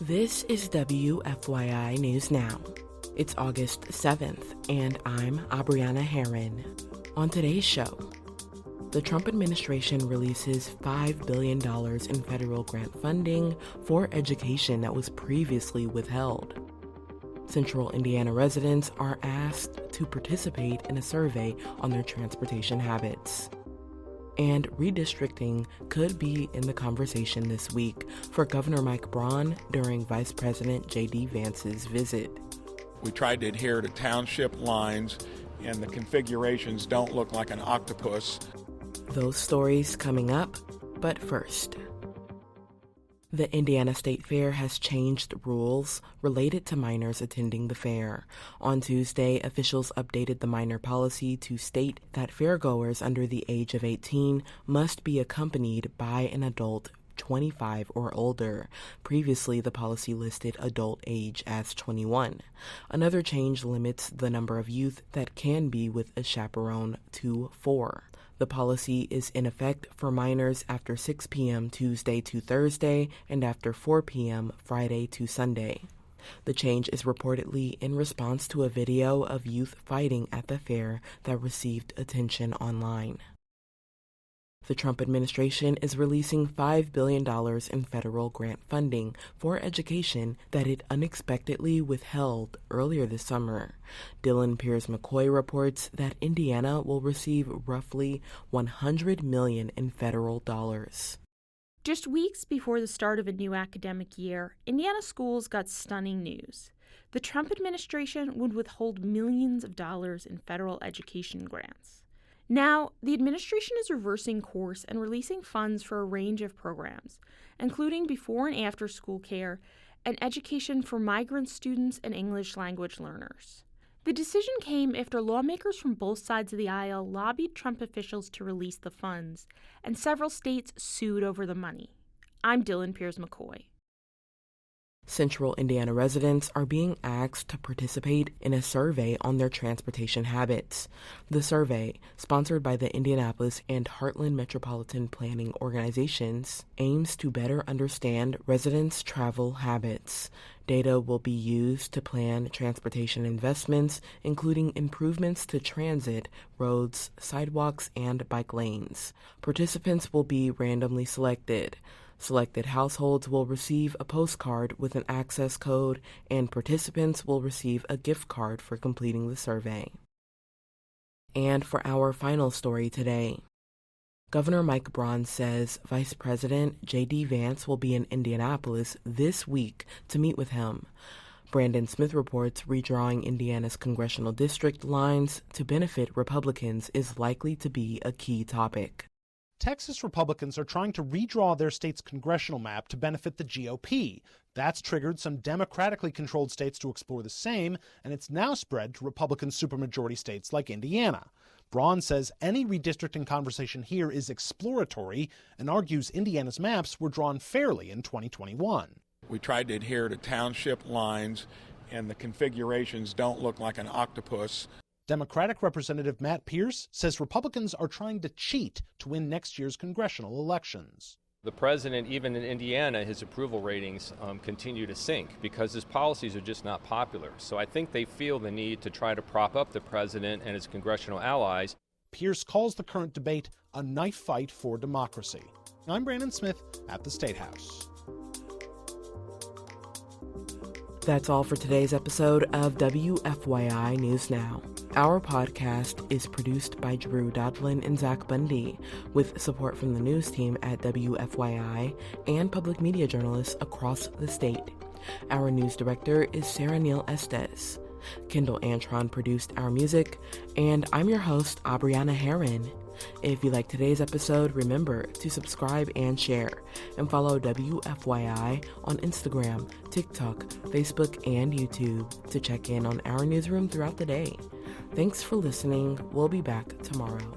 This is WFYI News Now. It's August 7th, and I'm Abriana Herron. On today's show, the Trump administration releases $5 billion in federal grant funding for education that was previously withheld. Central Indiana residents are asked to participate in a survey on their transportation habits. And redistricting could be in the conversation this week for Governor Mike Braun during Vice President J-D Vance's visit. We tried to adhere to township lines, and the configurations don't look like an octopus. Those stories coming up, but first. The Indiana State Fair has changed rules related to minors attending the fair. On Tuesday, officials updated the minor policy to state that fairgoers under the age of 18 must be accompanied by an adult 25 or older. Previously, the policy listed adult age as 21. Another change limits the number of youth that can be with a chaperone to 4. The policy is in effect for minors after 6 p.m. Tuesday to Thursday and after 4 p.m. Friday to Sunday. The change is reportedly in response to a video of youth fighting at the fair that received attention online. The Trump administration is releasing $5 billion in federal grant funding for education that it unexpectedly withheld earlier this summer. Dylan Piers-McCoy reports that Indiana will receive roughly $100 million in federal dollars. Just weeks before the start of a new academic year, Indiana schools got stunning news. The Trump administration would withhold millions of dollars in federal education grants. Now, the administration is reversing course and releasing funds for a range of programs, including before and after school care and education for migrant students and English language learners. The decision came after lawmakers from both sides of the aisle lobbied Trump officials to release the funds, and several states sued over the money. I'm Dylan Piers-McCoy. Central Indiana residents are being asked to participate in a survey on their transportation habits. The survey, sponsored by the Indianapolis and Heartland Metropolitan Planning Organizations, aims to better understand residents' travel habits. Data will be used to plan transportation investments, including improvements to transit, roads, sidewalks, and bike lanes. Participants will be randomly selected. Selected households will receive a postcard with an access code, and participants will receive a gift card for completing the survey. And for our final story today, Governor Mike Braun says Vice President J-D Vance will be in Indianapolis this week to meet with him. Brandon Smith reports redrawing Indiana's congressional district lines to benefit Republicans is likely to be a key topic. Texas Republicans are trying to redraw their state's congressional map to benefit the GOP. That's triggered some democratically controlled states to explore the same, and it's now spread to Republican supermajority states like Indiana. Braun says any redistricting conversation here is exploratory and argues Indiana's maps were drawn fairly in 2021. We tried to adhere to township lines, and the configurations don't look like an octopus. Democratic Representative Matt Pierce says Republicans are trying to cheat to win next year's congressional elections. The president, even in Indiana, his approval ratings continue to sink because his policies are just not popular. So I think they feel the need to try to prop up the president and his congressional allies. Pierce calls the current debate a knife fight for democracy. I'm Brandon Smith at the State House. That's all for today's episode of WFYI News Now. Our podcast is produced by Drew Daudelin and Zach Bundy, with support from the news team at WFYI and public media journalists across the state. Our news director is Sarah Neal-Estes. Kendall Antron produced our music, and I'm your host, Abriana Herron. If you like today's episode, remember to subscribe and share, and follow WFYI on Instagram, TikTok, Facebook, and YouTube to check in on our newsroom throughout the day. Thanks for listening. We'll be back tomorrow.